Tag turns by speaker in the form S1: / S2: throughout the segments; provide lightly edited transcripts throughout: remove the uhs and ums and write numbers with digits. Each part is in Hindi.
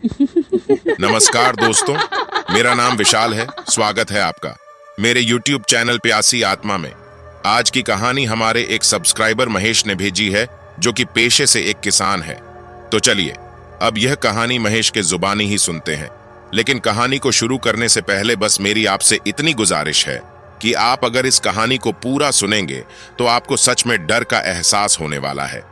S1: नमस्कार दोस्तों, मेरा नाम विशाल है। स्वागत है आपका मेरे YouTube चैनल प्यासी आत्मा में। आज की कहानी हमारे एक सब्सक्राइबर महेश ने भेजी है, जो कि पेशे से एक किसान है। तो चलिए अब यह कहानी महेश के जुबानी ही सुनते हैं। लेकिन कहानी को शुरू करने से पहले बस मेरी आपसे इतनी गुजारिश है कि आप अगर इस कहानी को पूरा सुनेंगे तो आपको सच में डर का एहसास होने वाला है।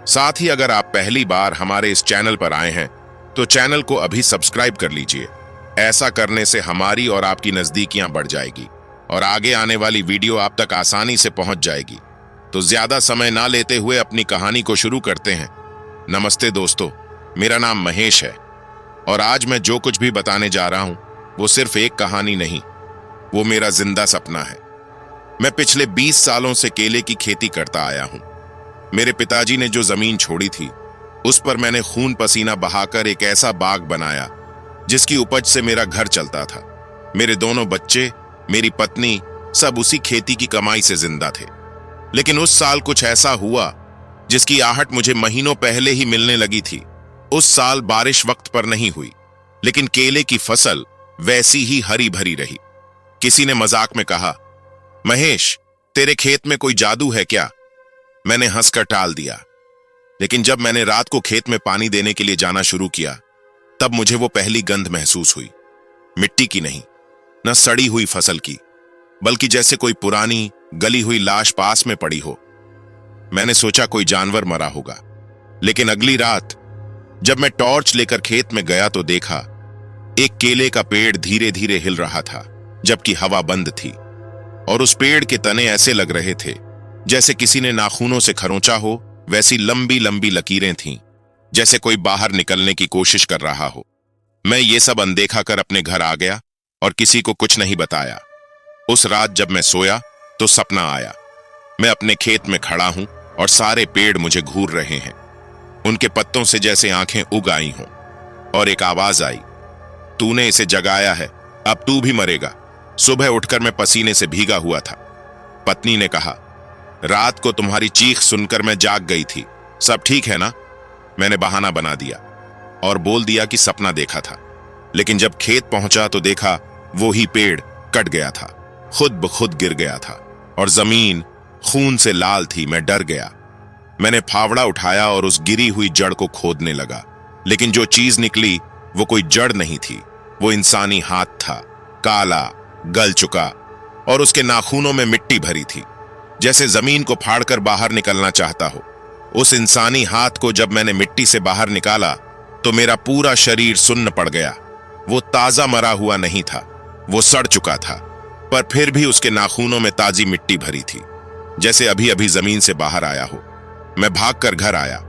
S1: साथ ही अगर आप पहली बार हमारे इस चैनल पर आए हैं तो चैनल को अभी सब्सक्राइब कर लीजिए। ऐसा करने से हमारी और आपकी नजदीकियां बढ़ जाएगी और आगे आने वाली वीडियो आप तक आसानी से पहुंच जाएगी। तो ज्यादा समय ना लेते हुए अपनी कहानी को शुरू करते हैं। नमस्ते दोस्तों, मेरा नाम महेश है और आज मैं जो कुछ भी बताने जा रहा हूं वो सिर्फ एक कहानी नहीं, वो मेरा जिंदा सपना है। मैं पिछले 20 सालों से केले की खेती करता आया हूं। मेरे पिताजी ने जो जमीन छोड़ी थी उस पर मैंने खून पसीना बहाकर एक ऐसा बाग बनाया जिसकी उपज से मेरा घर चलता था। मेरे दोनों बच्चे, मेरी पत्नी, सब उसी खेती की कमाई से जिंदा थे। लेकिन उस साल कुछ ऐसा हुआ जिसकी आहट मुझे महीनों पहले ही मिलने लगी थी। उस साल बारिश वक्त पर नहीं हुई, लेकिन केले की फसल वैसी ही हरी भरी रही। किसी ने मजाक में कहा, महेश, तेरे खेत में कोई जादू है क्या? मैंने हंसकर टाल दिया। लेकिन जब मैंने रात को खेत में पानी देने के लिए जाना शुरू किया तब मुझे वो पहली गंध महसूस हुई। मिट्टी की नहीं, न सड़ी हुई फसल की, बल्कि जैसे कोई पुरानी गली हुई लाश पास में पड़ी हो। मैंने सोचा कोई जानवर मरा होगा। लेकिन अगली रात जब मैं टॉर्च लेकर खेत में गया तो देखा एक केले का पेड़ धीरे धीरे हिल रहा था, जबकि हवा बंद थी। और उस पेड़ के तने ऐसे लग रहे थे जैसे किसी ने नाखूनों से खरोंचा हो। वैसी लंबी लंबी लकीरें थीं, जैसे कोई बाहर निकलने की कोशिश कर रहा हो। मैं ये सब अनदेखा कर अपने घर आ गया और किसी को कुछ नहीं बताया। उस रात जब मैं सोया तो सपना आया। मैं अपने खेत में खड़ा हूं और सारे पेड़ मुझे घूर रहे हैं। उनके पत्तों से जैसे आंखें उग आई हों। और एक आवाज आई, तूने इसे जगाया है, अब तू भी मरेगा। सुबह उठकर मैं पसीने से भीगा हुआ था। पत्नी ने कहा, रात को तुम्हारी चीख सुनकर मैं जाग गई थी, सब ठीक है ना? मैंने बहाना बना दिया और बोल दिया कि सपना देखा था। लेकिन जब खेत पहुंचा तो देखा वो ही पेड़ कट गया था, खुद ब खुद गिर गया था और जमीन खून से लाल थी। मैं डर गया। मैंने फावड़ा उठाया और उस गिरी हुई जड़ को खोदने लगा। लेकिन जो चीज निकली वो कोई जड़ नहीं थी, वो इंसानी हाथ था, काला, गल चुका और उसके नाखूनों में मिट्टी भरी थी, जैसे जमीन को फाड़कर बाहर निकलना चाहता हो। उस इंसानी हाथ को जब मैंने मिट्टी से बाहर निकाला तो मेरा पूरा शरीर सुन्न पड़ गया। वो ताजा मरा हुआ नहीं था, वो सड़ चुका था, पर फिर भी उसके नाखूनों में ताजी मिट्टी भरी थी, जैसे अभी अभी जमीन से बाहर आया हो। मैं भागकर घर आया,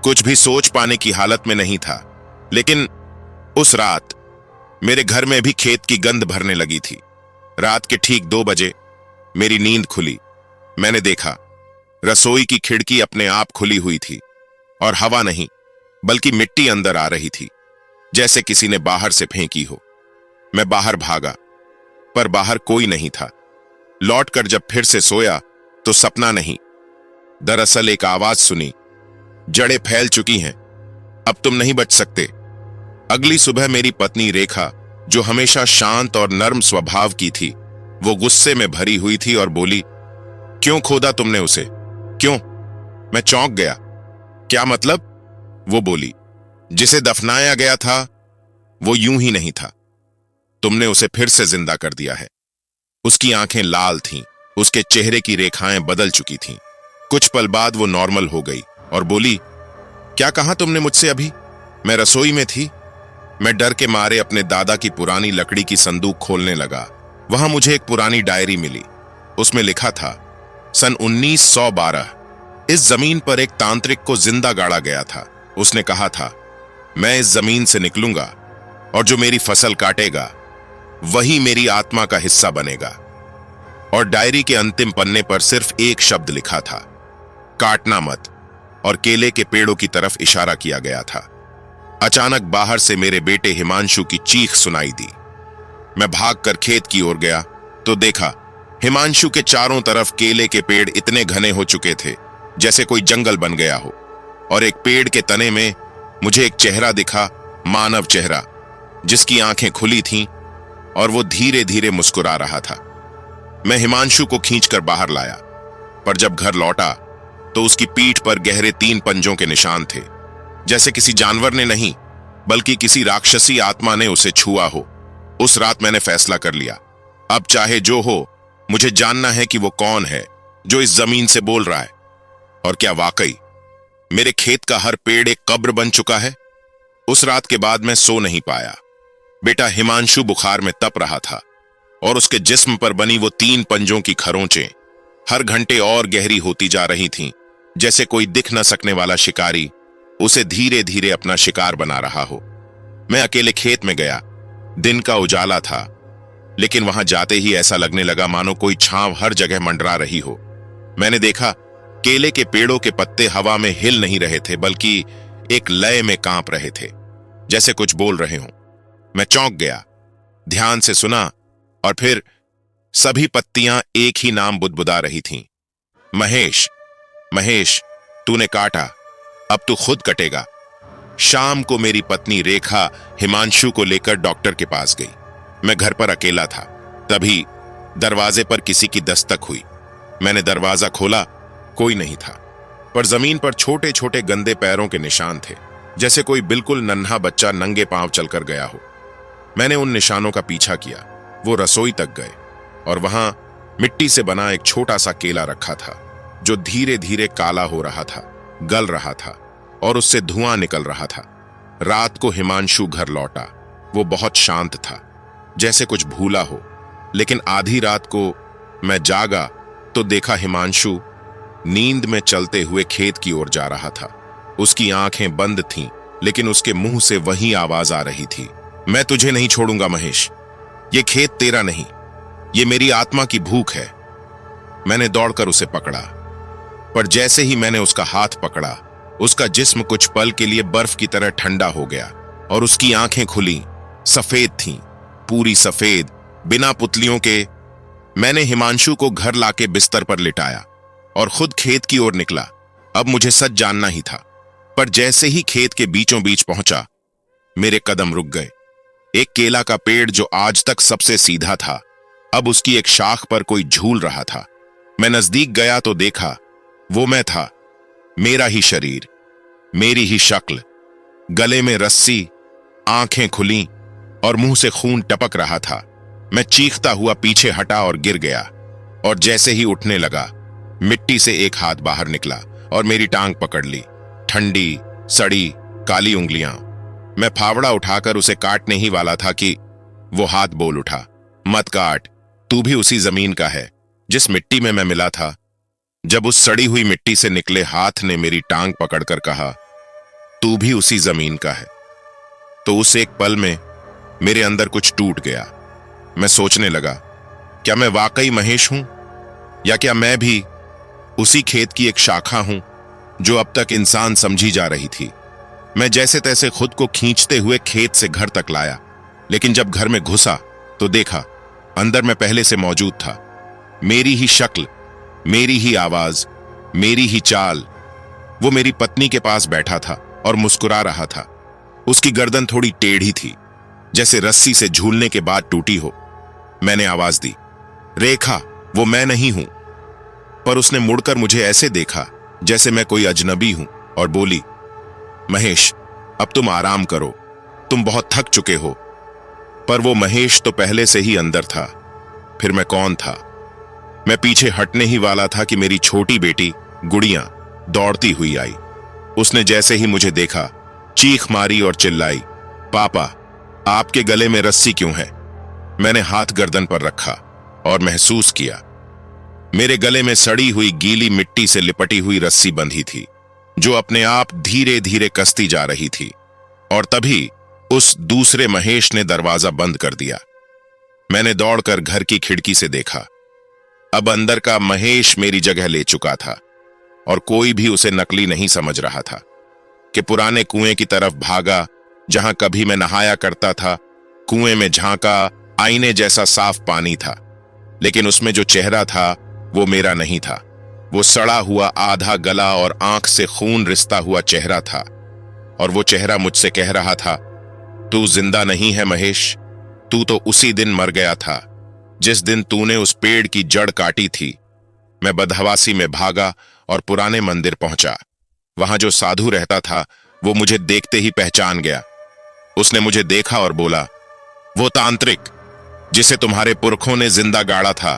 S1: कुछ भी सोच पाने की हालत में नहीं था। लेकिन उस रात मेरे घर में भी खेत की गंध भरने लगी थी। रात के ठीक 2 बजे मेरी नींद खुली। मैंने देखा रसोई की खिड़की अपने आप खुली हुई थी और हवा नहीं बल्कि मिट्टी अंदर आ रही थी, जैसे किसी ने बाहर से फेंकी हो। मैं बाहर भागा, पर बाहर कोई नहीं था। लौटकर जब फिर से सोया तो सपना नहीं, दरअसल एक आवाज सुनी, जड़ें फैल चुकी हैं, अब तुम नहीं बच सकते। अगली सुबह मेरी पत्नी रेखा, जो हमेशा शांत और नर्म स्वभाव की थी, वो गुस्से में भरी हुई थी और बोली, क्यों खोदा तुमने उसे? क्यों? मैं चौंक गया। क्या मतलब? वो बोली, जिसे दफनाया गया था वो यूं ही नहीं था, तुमने उसे फिर से जिंदा कर दिया है। उसकी आंखें लाल थीं, उसके चेहरे की रेखाएं बदल चुकी थीं। कुछ पल बाद वो नॉर्मल हो गई और बोली, क्या कहा तुमने मुझसे अभी? मैं रसोई में थी। मैं डर के मारे अपने दादा की पुरानी लकड़ी की संदूक खोलने लगा। वहां मुझे एक पुरानी डायरी मिली। उसमें लिखा था, सन 1912 इस जमीन पर एक तांत्रिक को जिंदा गाड़ा गया था। उसने कहा था, मैं इस जमीन से निकलूंगा और जो मेरी फसल काटेगा वही मेरी आत्मा का हिस्सा बनेगा। और डायरी के अंतिम पन्ने पर सिर्फ एक शब्द लिखा था, काटना मत, और केले के पेड़ों की तरफ इशारा किया गया था। अचानक बाहर से मेरे बेटे हिमांशु की चीख सुनाई दी। मैं भागकर खेत की ओर गया तो देखा हिमांशु के चारों तरफ केले के पेड़ इतने घने हो चुके थे जैसे कोई जंगल बन गया हो। और एक पेड़ के तने में मुझे एक चेहरा दिखा, मानव चेहरा जिसकी आंखें खुली थीं और वो धीरे धीरे मुस्कुरा रहा था। मैं हिमांशु को खींचकर बाहर लाया, पर जब घर लौटा तो उसकी पीठ पर गहरे 3 पंजों के निशान थे, जैसे किसी जानवर ने नहीं बल्कि किसी राक्षसी आत्मा ने उसे छुआ हो। उस रात मैंने फैसला कर लिया, अब चाहे जो हो मुझे जानना है कि वो कौन है जो इस जमीन से बोल रहा है। और क्या वाकई मेरे खेत का हर पेड़ एक कब्र बन चुका है? उस रात के बाद मैं सो नहीं पाया। बेटा हिमांशु बुखार में तप रहा था और उसके जिस्म पर बनी वो 3 पंजों की खरोंचें हर घंटे और गहरी होती जा रही थीं, जैसे कोई दिख न सकने वाला शिकारी उसे धीरे धीरे अपना शिकार बना रहा हो। मैं अकेले खेत में गया। दिन का उजाला था, लेकिन वहां जाते ही ऐसा लगने लगा मानो कोई छांव हर जगह मंडरा रही हो। मैंने देखा केले के पेड़ों के पत्ते हवा में हिल नहीं रहे थे, बल्कि एक लय में कांप रहे थे, जैसे कुछ बोल रहे हों। मैं चौंक गया, ध्यान से सुना और फिर सभी पत्तियां एक ही नाम बुदबुदा रही थीं, महेश। महेश, तूने काटा, अब तू खुद कटेगा। शाम को मेरी पत्नी रेखा हिमांशु को लेकर डॉक्टर के पास गई। मैं घर पर अकेला था। तभी दरवाजे पर किसी की दस्तक हुई। मैंने दरवाजा खोला, कोई नहीं था, पर जमीन पर छोटे छोटे गंदे पैरों के निशान थे, जैसे कोई बिल्कुल नन्हा बच्चा नंगे पांव चलकर गया हो। मैंने उन निशानों का पीछा किया। वो रसोई तक गए और वहां मिट्टी से बना एक छोटा सा केला रखा था, जो धीरे धीरे काला हो रहा था, गल रहा था और उससे धुआं निकल रहा था। रात को हिमांशु घर लौटा। वो बहुत शांत था, जैसे कुछ भूला हो। लेकिन आधी रात को मैं जागा तो देखा हिमांशु नींद में चलते हुए खेत की ओर जा रहा था। उसकी आंखें बंद थीं, लेकिन उसके मुंह से वही आवाज आ रही थी, मैं तुझे नहीं छोड़ूंगा महेश। ये खेत तेरा नहीं, ये मेरी आत्मा की भूख है। मैंने दौड़कर उसे पकड़ा, पर जैसे ही मैंने उसका हाथ पकड़ा, उसका जिस्म कुछ पल के लिए बर्फ की तरह ठंडा हो गया और उसकी आंखें खुली, सफेद थीं, पूरी सफेद, बिना पुतलियों के। मैंने हिमांशु को घर लाके बिस्तर पर लिटाया और खुद खेत की ओर निकला। अब मुझे सच जानना ही था, पर जैसे ही खेत के बीचों बीच पहुंचा, मेरे कदम रुक गए। एक केला का पेड़ जो आज तक सबसे सीधा था, अब उसकी एक शाख पर कोई झूल रहा था। मैं नजदीक गया तो देखा, वो मैं था, मेरा ही शरीर, मेरी ही शक्ल, गले में रस्सी, आंखें खुली और मुंह से खून टपक रहा था। मैं चीखता हुआ पीछे हटा और गिर गया, और जैसे ही उठने लगा, मिट्टी से एक हाथ बाहर निकला और मेरी टांग पकड़ ली। ठंडी, सड़ी, काली उंगलियां। मैं फावड़ा उठाकर उसे काटने ही वाला था कि वो हाथ बोल उठा, मत काट, तू भी उसी जमीन का है जिस मिट्टी में मैं मिला था। जब उस सड़ी हुई मिट्टी से निकले हाथ ने मेरी टांग पकड़कर कहा, तू भी उसी जमीन का है, तो उस एक पल में मेरे अंदर कुछ टूट गया। मैं सोचने लगा, क्या मैं वाकई महेश हूं, या क्या मैं भी उसी खेत की एक शाखा हूं जो अब तक इंसान समझी जा रही थी। मैं जैसे तैसे खुद को खींचते हुए खेत से घर तक लाया, लेकिन जब घर में घुसा तो देखा अंदर मैं पहले से मौजूद था। मेरी ही शक्ल, मेरी ही आवाज, मेरी ही चाल। वो मेरी पत्नी के पास बैठा था और मुस्कुरा रहा था। उसकी गर्दन थोड़ी टेढ़ी थी, जैसे रस्सी से झूलने के बाद टूटी हो। मैंने आवाज दी, रेखा, वो मैं नहीं हूं। पर उसने मुड़कर मुझे ऐसे देखा जैसे मैं कोई अजनबी हूं और बोली, महेश, अब तुम आराम करो, तुम बहुत थक चुके हो। पर वो महेश तो पहले से ही अंदर था। फिर मैं कौन था? मैं पीछे हटने ही वाला था कि मेरी छोटी बेटी गुड़िया दौड़ती हुई आई। उसने जैसे ही मुझे देखा, चीख मारी और चिल्लाई, पापा, आपके गले में रस्सी क्यों है? मैंने हाथ गर्दन पर रखा और महसूस किया मेरे गले में सड़ी हुई गीली मिट्टी से लिपटी हुई रस्सी बंधी थी, जो अपने आप धीरे धीरे कसती जा रही थी। और तभी उस दूसरे महेश ने दरवाजा बंद कर दिया। मैंने दौड़कर घर की खिड़की से देखा। अब अंदर का महेश मेरी जगह ले चुका था और कोई भी उसे नकली नहीं समझ रहा था। कि पुराने कुएं की तरफ भागा जहां कभी मैं नहाया करता था। कुएं में झांका, आईने जैसा साफ पानी था, लेकिन उसमें जो चेहरा था वो मेरा नहीं था। वो सड़ा हुआ, आधा गला और आंख से खून रिसता हुआ चेहरा था। और वो चेहरा मुझसे कह रहा था, तू जिंदा नहीं है महेश, तू तो उसी दिन मर गया था जिस दिन तूने उस पेड़ की जड़ काटी थी। मैं बदहवासी में भागा और पुराने मंदिर पहुंचा। वहां जो साधु रहता था वो मुझे देखते ही पहचान गया। उसने मुझे देखा और बोला, वो तांत्रिक जिसे तुम्हारे पुरखों ने जिंदा गाड़ा था,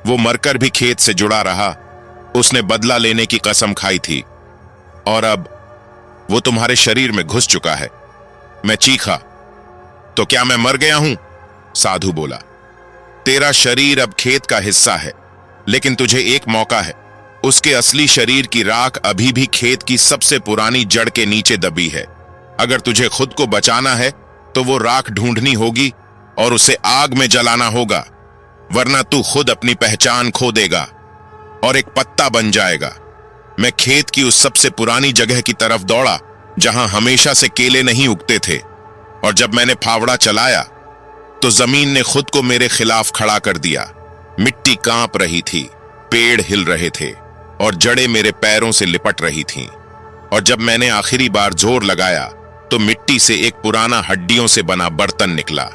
S1: वो मरकर भी खेत से जुड़ा रहा। उसने बदला लेने की कसम खाई थी और अब वो तुम्हारे शरीर में घुस चुका है। मैं चीखा, तो क्या मैं मर गया हूं? साधु बोला, तेरा शरीर अब खेत का हिस्सा है, लेकिन तुझे एक मौका है। उसके असली शरीर की राख अभी भी खेत की सबसे पुरानी जड़ के नीचे दबी है। अगर तुझे खुद को बचाना है तो वो राख ढूंढनी होगी और उसे आग में जलाना होगा, वरना तू खुद अपनी पहचान खो देगा और एक पत्ता बन जाएगा। मैं खेत की उस सबसे पुरानी जगह की तरफ दौड़ा जहां हमेशा से केले नहीं उगते थे, और जब मैंने फावड़ा चलाया तो जमीन ने खुद को मेरे खिलाफ खड़ा कर दिया। मिट्टी कांप रही थी, पेड़ हिल रहे थे और जड़ें मेरे पैरों से लिपट रही थीं। और जब मैंने आखिरी बार जोर लगाया तो मिट्टी से एक पुराना हड्डियों से बना बर्तन निकला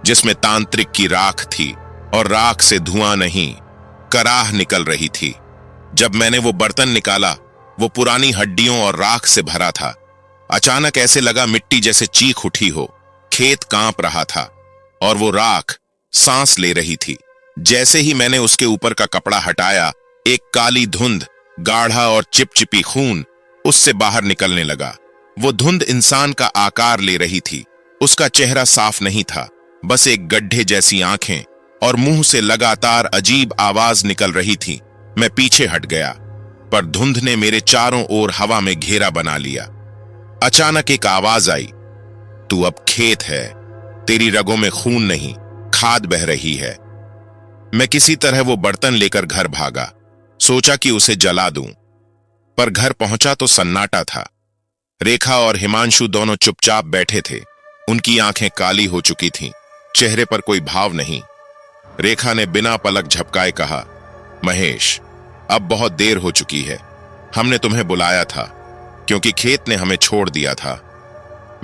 S1: जिसमें तांत्रिक की राख थी, और राख से धुआं नहीं, कराह निकल रही थी। जब मैंने वो बर्तन निकाला वो पुरानी हड्डियों और राख से भरा था। अचानक ऐसे लगा मिट्टी जैसे चीख उठी हो। खेत कांप रहा था और वो राख सांस ले रही थी। जैसे ही मैंने उसके ऊपर का कपड़ा हटाया, एक काली धुंध, गाढ़ा और चिपचिपी खून उससे बाहर निकलने लगा। वो धुंध इंसान का आकार ले रही थी। उसका चेहरा साफ नहीं था, बस एक गड्ढे जैसी आंखें और मुंह से लगातार अजीब आवाज निकल रही थी। मैं पीछे हट गया, पर धुंध ने मेरे चारों ओर हवा में घेरा बना लिया। अचानक एक आवाज आई, तू अब खेत है, तेरी रगों में खून नहीं, खाद बह रही है। मैं किसी तरह वो बर्तन लेकर घर भागा। सोचा कि उसे जला दूं, पर घर पहुंचा तो सन्नाटा था। रेखा और हिमांशु दोनों चुपचाप बैठे थे। उनकी आंखें काली हो चुकी थीं, चेहरे पर कोई भाव नहीं। रेखा ने बिना पलक झपकाए कहा, महेश, अब बहुत देर हो चुकी है। हमने तुम्हें बुलाया था क्योंकि खेत ने हमें छोड़ दिया था।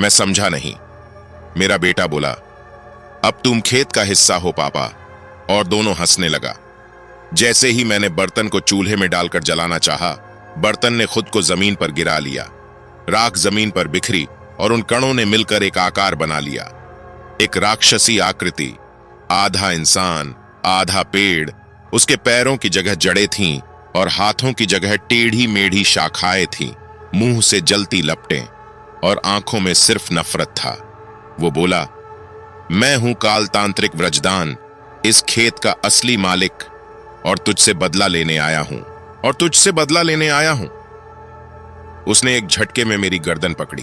S1: मैं समझा नहीं। मेरा बेटा बोला, अब तुम खेत का हिस्सा हो पापा। और दोनों हंसने लगा। जैसे ही मैंने बर्तन को चूल्हे में डालकर जलाना चाहा, बर्तन ने खुद को जमीन पर गिरा लिया। राख जमीन पर बिखरी और उन कणों ने मिलकर एक आकार बना लिया। एक राक्षसी आकृति, आधा इंसान आधा पेड़। उसके पैरों की जगह जड़ें थीं और हाथों की जगह टेढ़ी मेढ़ी शाखाएं थीं। मुंह से जलती लपटें और आंखों में सिर्फ नफरत था। वो बोला, मैं हूं कालतांत्रिक व्रजदान, इस खेत का असली मालिक, और तुझसे बदला लेने आया हूं, और तुझसे बदला लेने आया हूं। उसने एक झटके में मेरी गर्दन पकड़ी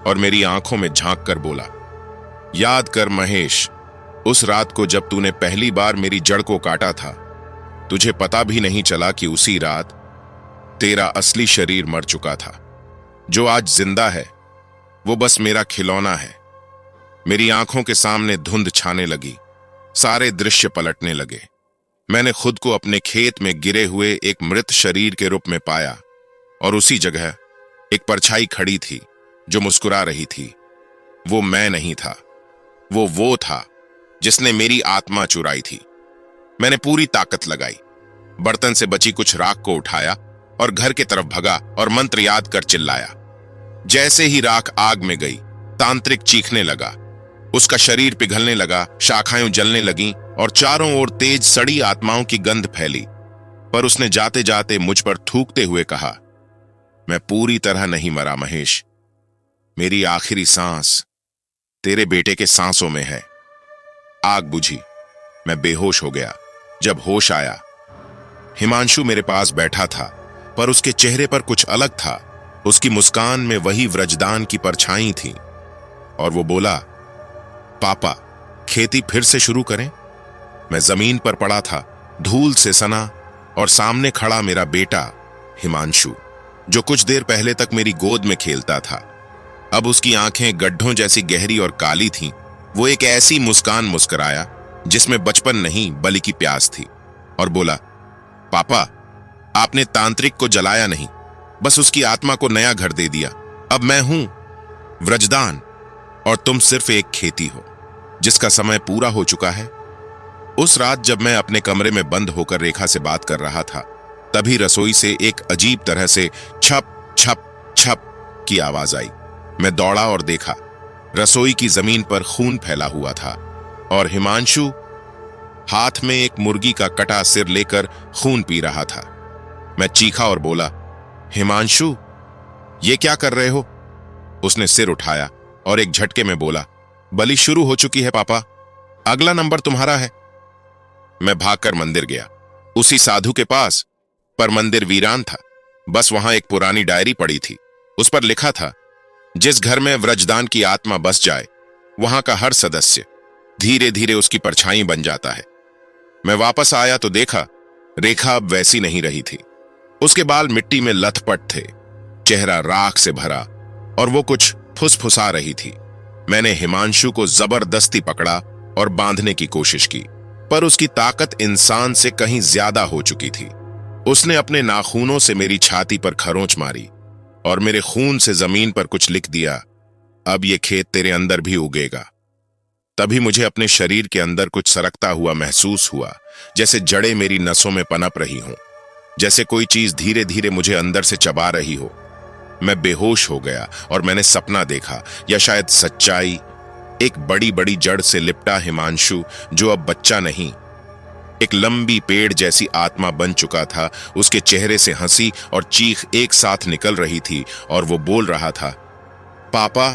S1: और मेरी आंखों में झांक कर बोला, याद कर महेश, उस रात को जब तूने पहली बार मेरी जड़ को काटा था, तुझे पता भी नहीं चला कि उसी रात तेरा असली शरीर मर चुका था। जो आज जिंदा है वो बस मेरा खिलौना है। मेरी आंखों के सामने धुंध छाने लगी, सारे दृश्य पलटने लगे। मैंने खुद को अपने खेत में गिरे हुए एक मृत शरीर के रूप में पाया, और उसी जगह एक परछाई खड़ी थी जो मुस्कुरा रही थी। वो मैं नहीं था, वो था जिसने मेरी आत्मा चुराई थी। मैंने पूरी ताकत लगाई, बर्तन से बची कुछ राख को उठाया और घर की तरफ भगा और मंत्र याद कर चिल्लाया। जैसे ही राख आग में गई, तांत्रिक चीखने लगा। उसका शरीर पिघलने लगा, शाखाएं जलने लगीं और चारों ओर तेज सड़ी आत्माओं की गंध फैली। पर उसने जाते जाते मुझ पर थूकते हुए कहा, मैं पूरी तरह नहीं मरा महेश, मेरी आखिरी सांस तेरे बेटे के सांसों में है। आग बुझी, मैं बेहोश हो गया। जब होश आया, हिमांशु मेरे पास बैठा था, पर उसके चेहरे पर कुछ अलग था। उसकी मुस्कान में वही व्रजदान की परछाई थी, और वो बोला, पापा, खेती फिर से शुरू करें? मैं जमीन पर पड़ा था, धूल से सना, और सामने खड़ा मेरा बेटा हिमांशु, जो कुछ देर पहले तक मेरी गोद में खेलता था। अब उसकी आंखें गड्ढों जैसी गहरी और काली थीं। वो एक ऐसी मुस्कान मुस्कुराया जिसमें बचपन नहीं बल्कि प्यास थी, और बोला, पापा, आपने तांत्रिक को जलाया नहीं, बस उसकी आत्मा को नया घर दे दिया। अब मैं हूं व्रजदान, और तुम सिर्फ एक खेती हो जिसका समय पूरा हो चुका है। उस रात जब मैं अपने कमरे में बंद होकर रेखा से बात कर रहा था, तभी रसोई से एक अजीब तरह से छप छप छप की आवाज आई। मैं दौड़ा और देखा, रसोई की जमीन पर खून फैला हुआ था और हिमांशु हाथ में एक मुर्गी का कटा सिर लेकर खून पी रहा था। मैं चीखा और बोला, हिमांशु, ये क्या कर रहे हो? उसने सिर उठाया और एक झटके में बोला, बलि शुरू हो चुकी है पापा, अगला नंबर तुम्हारा है। मैं भागकर मंदिर गया, उसी साधु के पास, पर मंदिर वीरान था। बस वहां एक पुरानी डायरी पड़ी थी। उस पर लिखा था, जिस घर में व्रजदान की आत्मा बस जाए, वहां का हर सदस्य धीरे धीरे उसकी परछाई बन जाता है। मैं वापस आया तो देखा, रेखा अब वैसी नहीं रही थी। उसके बाल मिट्टी में लथपथ थे, चेहरा राख से भरा, और वो कुछ फुसफुसा रही थी। मैंने हिमांशु को जबरदस्ती पकड़ा और बांधने की कोशिश की, पर उसकी ताकत इंसान से कहीं ज्यादा हो चुकी थी। उसने अपने नाखूनों से मेरी छाती पर खरोंच मारी और मेरे खून से जमीन पर कुछ लिख दिया, अब ये खेत तेरे अंदर भी उगेगा। तभी मुझे अपने शरीर के अंदर कुछ सरकता हुआ महसूस हुआ, जैसे जड़ें मेरी नसों में पनप रही हों, जैसे कोई चीज धीरे धीरे मुझे अंदर से चबा रही हो। मैं बेहोश हो गया और मैंने सपना देखा, या शायद सच्चाई, एक बड़ी बड़ी जड़ से लिपटा हिमांशु जो अब बच्चा नहीं, एक लंबी पेड़ जैसी आत्मा बन चुका था। उसके चेहरे से हंसी और चीख एक साथ निकल रही थी और वो बोल रहा था, पापा,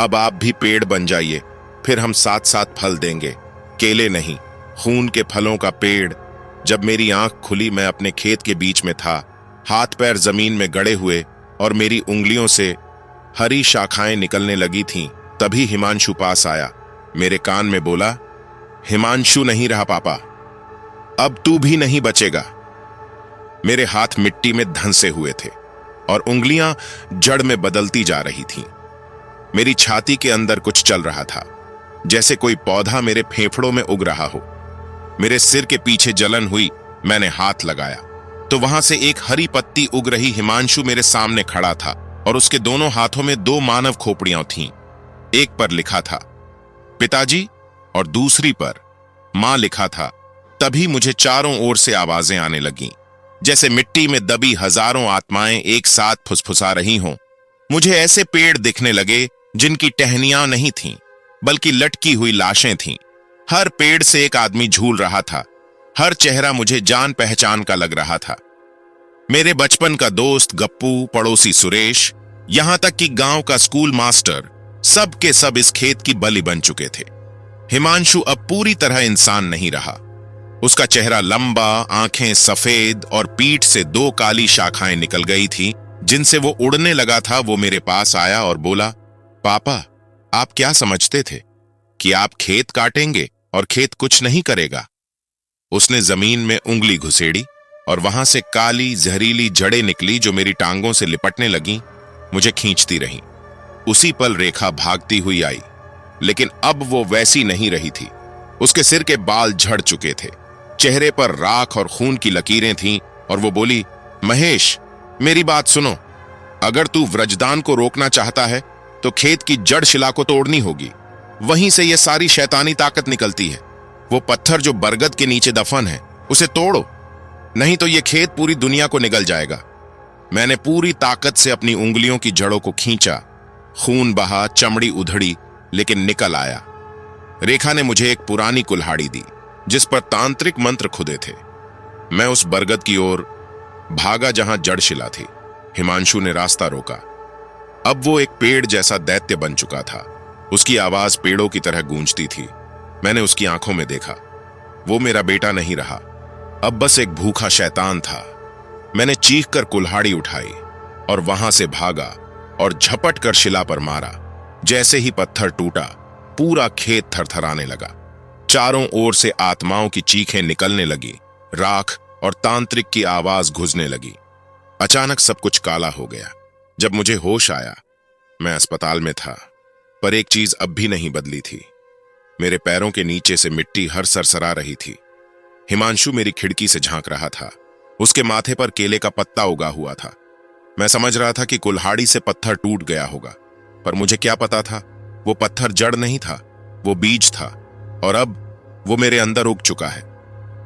S1: अब आप भी पेड़ बन जाइए, फिर हम साथ साथ फल देंगे, केले नहीं, खून के फलों का पेड़। जब मेरी आंख खुली, मैं अपने खेत के बीच में था, हाथ पैर जमीन में गड़े हुए और मेरी उंगलियों से हरी शाखाएं निकलने लगी थीं। तभी हिमांशु पास आया, मेरे कान में बोला, हिमांशु नहीं रहा पापा, अब तू भी नहीं बचेगा। मेरे हाथ मिट्टी में धंसे हुए थे और उंगलियां जड़ में बदलती जा रही थीं। मेरी छाती के अंदर कुछ चल रहा था, जैसे कोई पौधा मेरे फेफड़ों में उग रहा हो। मेरे सिर के पीछे जलन हुई। मैंने हाथ लगाया तो वहां से एक हरी पत्ती उग रही हिमांशु मेरे सामने खड़ा था और उसके दोनों हाथों में 2 मानव खोपड़ियां थीं। एक पर लिखा था पिताजी और दूसरी पर मां लिखा था। तभी मुझे चारों ओर से आवाजें आने लगीं, जैसे मिट्टी में दबी हजारों आत्माएं एक साथ फुसफुसा रही हों। मुझे ऐसे पेड़ दिखने लगे जिनकी टहनियां नहीं थीं, बल्कि लटकी हुई लाशें थीं। हर पेड़ से एक आदमी झूल रहा था। हर चेहरा मुझे जान पहचान का लग रहा था। मेरे बचपन का दोस्त गप्पू, पड़ोसी सुरेश, यहां तक कि गांव का स्कूल मास्टर, सब के सब इस खेत की बलि बन चुके थे। हिमांशु अब पूरी तरह इंसान नहीं रहा। उसका चेहरा लंबा, आंखें सफेद और पीठ से 2 काली शाखाएं निकल गई थी जिनसे वो उड़ने लगा था। वो मेरे पास आया और बोला, पापा, आप क्या समझते थे कि आप खेत काटेंगे और खेत कुछ नहीं करेगा? उसने जमीन में उंगली घुसेड़ी और वहां से काली जहरीली जड़ें निकली जो मेरी टांगों से लिपटने लगीं, मुझे खींचती रहीं। उसी पल रेखा भागती हुई आई, लेकिन अब वो वैसी नहीं रही थी। उसके सिर के बाल झड़ चुके थे, चेहरे पर राख और खून की लकीरें थीं और वो बोली, महेश, मेरी बात सुनो। अगर तू व्रजदान को रोकना चाहता है तो खेत की जड़ शिला को तोड़नी होगी। वहीं से ये सारी शैतानी ताकत निकलती है। वो पत्थर जो बरगद के नीचे दफन है, उसे तोड़ो, नहीं तो ये खेत पूरी दुनिया को निगल जाएगा। मैंने पूरी ताकत से अपनी उंगलियों की जड़ों को खींचा। खून बहा, चमड़ी उधड़ी, लेकिन निकल आया। रेखा ने मुझे एक पुरानी कुल्हाड़ी दी जिस पर तांत्रिक मंत्र खुदे थे। मैं उस बरगद की ओर भागा जहां जड़ शिला थी। हिमांशु ने रास्ता रोका। अब वो एक पेड़ जैसा दैत्य बन चुका था। उसकी आवाज पेड़ों की तरह गूंजती थी। मैंने उसकी आंखों में देखा, वो मेरा बेटा नहीं रहा, अब बस एक भूखा शैतान था। मैंने चीखकर कुल्हाड़ी उठाई और वहां से भागा और झपट कर शिला पर मारा। जैसे ही पत्थर टूटा, पूरा खेत थरथराने लगा। चारों ओर से आत्माओं की चीखें निकलने लगी, राख और तांत्रिक की आवाज घुसने लगी। अचानक सब कुछ काला हो गया। जब मुझे होश आया, मैं अस्पताल में था, पर एक चीज अब भी नहीं बदली थी। मेरे पैरों के नीचे से मिट्टी हर सरसरा रही थी। हिमांशु मेरी खिड़की से झांक रहा था। उसके माथे पर केले का पत्ता उगा हुआ था। मैं समझ रहा था कि कुल्हाड़ी से पत्थर टूट गया होगा, पर मुझे क्या पता था वो पत्थर जड़ नहीं था, वो बीज था, और अब वो मेरे अंदर उग चुका है।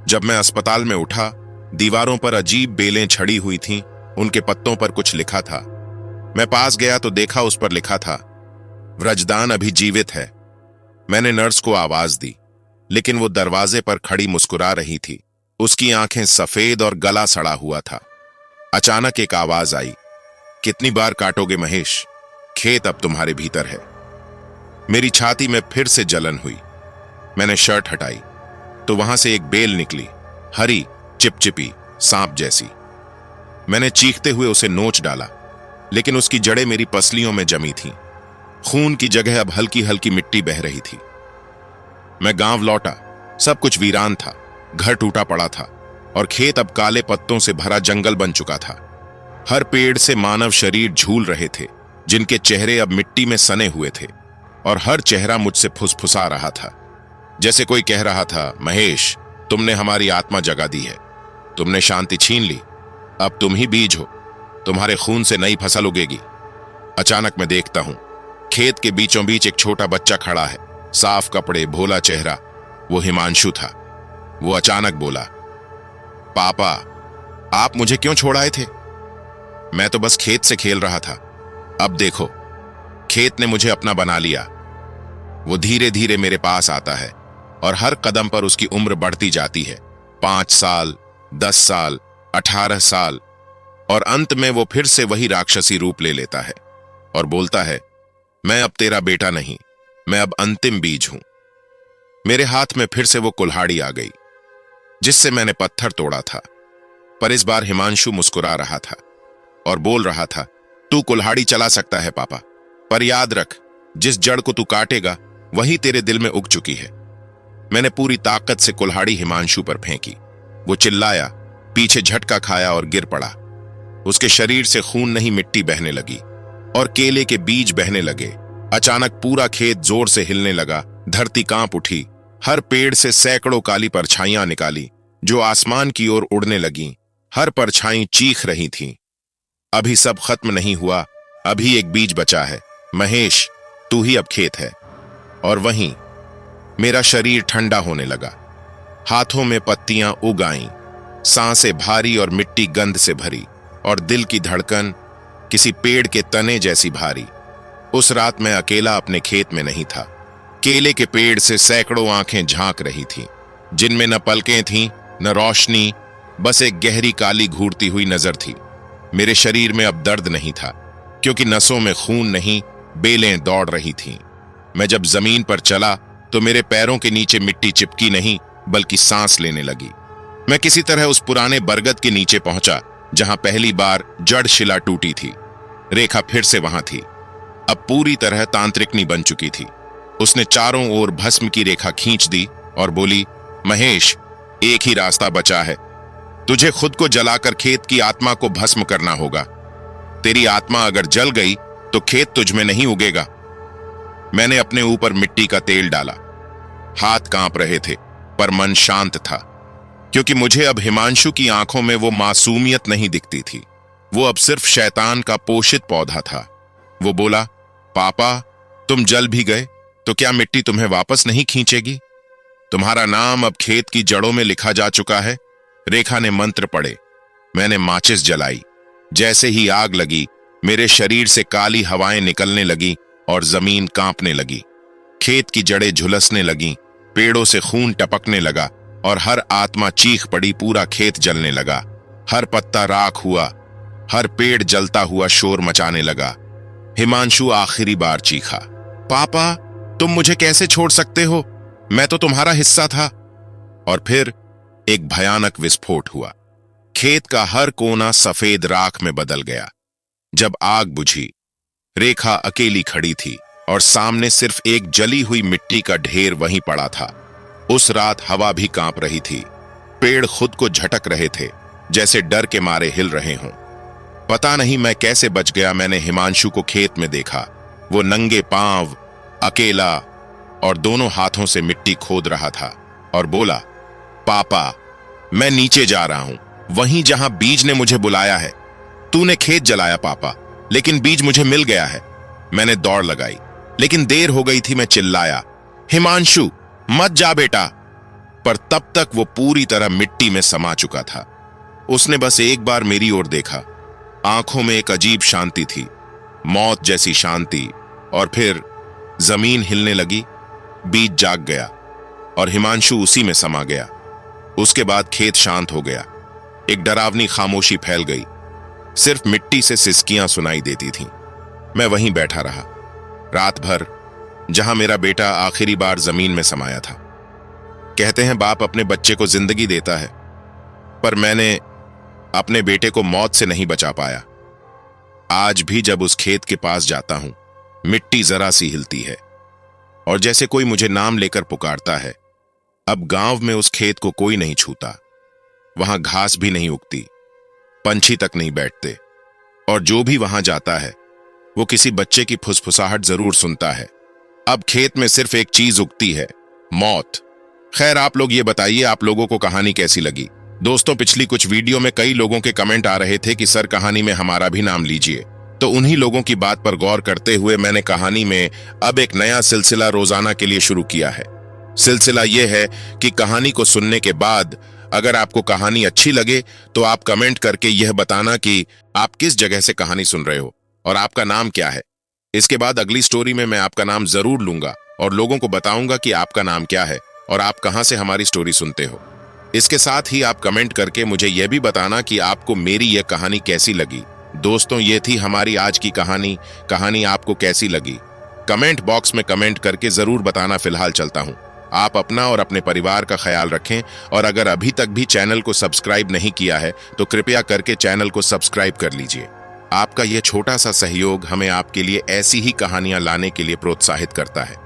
S1: जब मैं अस्पताल में उठा, दीवारों पर अजीब बेलें छड़ी हुई थीं, उनके पत्तों पर कुछ लिखा था। मैं पास गया तो देखा उस पर लिखा था, व्रजदान अभी जीवित है। मैंने नर्स को आवाज दी, लेकिन वो दरवाजे पर खड़ी मुस्कुरा रही थी। उसकी आंखें सफेद और गला सड़ा हुआ था। अचानक एक आवाज आई, कितनी बार काटोगे महेश, खेत अब तुम्हारे भीतर है। मेरी छाती में फिर से जलन हुई। मैंने शर्ट हटाई तो वहां से एक बेल निकली, हरी, चिपचिपी, सांप जैसी। मैंने चीखते हुए उसे नोच डाला, लेकिन उसकी जड़ें मेरी पसलियों में जमी थीं। खून की जगह अब हल्की हल्की मिट्टी बह रही थी। मैं गांव लौटा। सब कुछ वीरान था, घर टूटा पड़ा था और खेत अब काले पत्तों से भरा जंगल बन चुका था। हर पेड़ से मानव शरीर झूल रहे थे, जिनके चेहरे अब मिट्टी में सने हुए थे, और हर चेहरा मुझसे फुसफुसा रहा था, जैसे कोई कह रहा था, महेश, तुमने हमारी आत्मा जगा दी है, तुमने शांति छीन ली, अब तुम ही बीज हो, तुम्हारे खून से नई फसल उगेगी। अचानक मैं देखता हूं, खेत के बीचों बीच एक छोटा बच्चा खड़ा है, साफ कपड़े, भोला चेहरा। वो हिमांशु था। वो अचानक बोला, पापा, आप मुझे क्यों छोड़ आए थे? मैं तो बस खेत से खेल रहा था। अब देखो, खेत ने मुझे अपना बना लिया। वो धीरे धीरे मेरे पास आता है और हर कदम पर उसकी उम्र बढ़ती जाती है। 5 साल, 10 साल, 18 साल, और अंत में वो फिर से वही राक्षसी रूप ले लेता है और बोलता है, मैं अब तेरा बेटा नहीं, मैं अब अंतिम बीज हूं। मेरे हाथ में फिर से वो कुल्हाड़ी आ गई, जिससे मैंने पत्थर तोड़ा था। पर इस बार हिमांशु मुस्कुरा रहा था और बोल रहा था, तू कुल्हाड़ी चला सकता है पापा, पर याद रख, जिस जड़ को तू काटेगा वही तेरे दिल में उग चुकी है। मैंने पूरी ताकत से कुल्हाड़ी हिमांशु पर फेंकी। वो चिल्लाया, पीछे झटका खाया और गिर पड़ा। उसके शरीर से खून नहीं, मिट्टी बहने लगी और केले के बीज बहने लगे। अचानक पूरा खेत जोर से हिलने लगा, धरती कांप उठी। हर पेड़ से सैकड़ों काली परछाइयां निकाली, जो आसमान की ओर उड़ने लगीं। हर परछाई चीख रही थी, अभी सब खत्म नहीं हुआ, अभी एक बीज बचा है। महेश, तू ही अब खेत है। और वहीं मेरा शरीर ठंडा होने लगा। हाथों में पत्तियां उग आईं, सांसें भारी और मिट्टी गंध से भरी, और दिल की धड़कन किसी पेड़ के तने जैसी भारी। उस रात मैं अकेला अपने खेत में नहीं था। केले के पेड़ से सैकड़ों आंखें झांक रही थीं, जिनमें न पलकें थीं, न रोशनी, बस एक गहरी काली घूरती हुई नजर थी। मेरे शरीर में अब दर्द नहीं था, क्योंकि नसों में खून नहीं, बेलें दौड़ रही थीं। मैं जब जमीन पर चला तो मेरे पैरों के नीचे मिट्टी चिपकी नहीं, बल्कि सांस लेने लगी। मैं किसी तरह उस पुराने बरगद के नीचे पहुंचा, जहां पहली बार जड़ शिला टूटी थी। रेखा फिर से वहां थी, अब पूरी तरह तांत्रिकनी बन चुकी थी। उसने चारों ओर भस्म की रेखा खींच दी और बोली, महेश, एक ही रास्ता बचा है, तुझे खुद को जलाकर खेत की आत्मा को भस्म करना होगा। तेरी आत्मा अगर जल गई तो खेत तुझ में नहीं उगेगा। मैंने अपने ऊपर मिट्टी का तेल डाला। हाथ कांप रहे थे, पर मन शांत था, क्योंकि मुझे अब हिमांशु की आंखों में वो मासूमियत नहीं दिखती थी। वो अब सिर्फ शैतान का पोषित पौधा था। वो बोला, पापा, तुम जल भी गए तो क्या मिट्टी तुम्हें वापस नहीं खींचेगी? तुम्हारा नाम अब खेत की जड़ों में लिखा जा चुका है। रेखा ने मंत्र पढ़े। मैंने माचिस जलाई। जैसे ही आग लगी, मेरे शरीर से काली हवाएं निकलने लगी और जमीन कांपने लगी। खेत की जड़ें झुलसने लगीं, पेड़ों से खून टपकने लगा और हर आत्मा चीख पड़ी। पूरा खेत जलने लगा, हर पत्ता राख हुआ, हर पेड़ जलता हुआ शोर मचाने लगा। हिमांशु आखिरी बार चीखा, पापा, तुम मुझे कैसे छोड़ सकते हो? मैं तो तुम्हारा हिस्सा था। और फिर एक भयानक विस्फोट हुआ। खेत का हर कोना सफेद राख में बदल गया। जब आग बुझी, रेखा अकेली खड़ी थी और सामने सिर्फ एक जली हुई मिट्टी का ढेर वहीं पड़ा था। उस रात हवा भी कांप रही थी। पेड़ खुद को झटक रहे थे, जैसे डर के मारे हिल रहे हों। पता नहीं मैं कैसे बच गया। मैंने हिमांशु को खेत में देखा। वो नंगे पांव, अकेला, और दोनों हाथों से मिट्टी खोद रहा था और बोला, पापा, मैं नीचे जा रहा हूं, वहीं जहां बीज ने मुझे बुलाया है। तूने खेत जलाया पापा, लेकिन बीज मुझे मिल गया है। मैंने दौड़ लगाई, लेकिन देर हो गई थी। मैं चिल्लाया, हिमांशु मत जा बेटा। पर तब तक वो पूरी तरह मिट्टी में समा चुका था। उसने बस एक बार मेरी ओर देखा। आंखों में एक अजीब शांति थी, मौत जैसी शांति। और फिर जमीन हिलने लगी, बीज जाग गया और हिमांशु उसी में समा गया। उसके बाद खेत शांत हो गया। एक डरावनी खामोशी फैल गई। सिर्फ मिट्टी से सिसकियां सुनाई देती थीं। मैं वहीं बैठा रहा रात भर, जहां मेरा बेटा आखिरी बार जमीन में समाया था। कहते हैं बाप अपने बच्चे को जिंदगी देता है, पर मैंने अपने बेटे को मौत से नहीं बचा पाया। आज भी जब उस खेत के पास जाता हूं, मिट्टी जरा सी हिलती है और जैसे कोई मुझे नाम लेकर पुकारता है। अब गांव में उस खेत को कोई नहीं छूता। वहां घास भी नहीं उगती, पंछी तक नहीं बैठते, और जो भी वहां जाता है वो किसी बच्चे की फुसफुसाहट जरूर सुनता है। अब खेत में सिर्फ एक चीज उगती है, मौत। खैर, आप लोग ये बताइए, आप लोगों को कहानी कैसी लगी? दोस्तों, पिछली कुछ वीडियो में कई लोगों के कमेंट आ रहे थे कि सर कहानी में हमारा भी नाम लीजिए। तो उन्हीं लोगों की बात पर गौर करते हुए मैंने कहानी में अब एक नया सिलसिला रोजाना के लिए शुरू किया है। सिलसिला यह है कि कहानी को सुनने के बाद अगर आपको कहानी अच्छी लगे तो आप कमेंट करके यह बताना कि आप किस जगह से कहानी सुन रहे हो और आपका नाम क्या है। इसके बाद अगली स्टोरी में मैं आपका नाम जरूर लूंगा और लोगों को बताऊंगा कि आपका नाम क्या है और आप कहां से हमारी स्टोरी सुनते हो। इसके साथ ही आप कमेंट करके मुझे यह भी बताना कि आपको मेरी यह कहानी कैसी लगी। दोस्तों, ये थी हमारी आज की कहानी। कहानी आपको कैसी लगी कमेंट बॉक्स में कमेंट करके जरूर बताना। फिलहाल चलता हूं। आप अपना और अपने परिवार का ख्याल रखें, और अगर अभी तक भी चैनल को सब्सक्राइब नहीं किया है तो कृपया करके चैनल को सब्सक्राइब कर लीजिए। आपका यह छोटा सा सहयोग हमें आपके लिए ऐसी ही कहानियां लाने के लिए प्रोत्साहित करता है।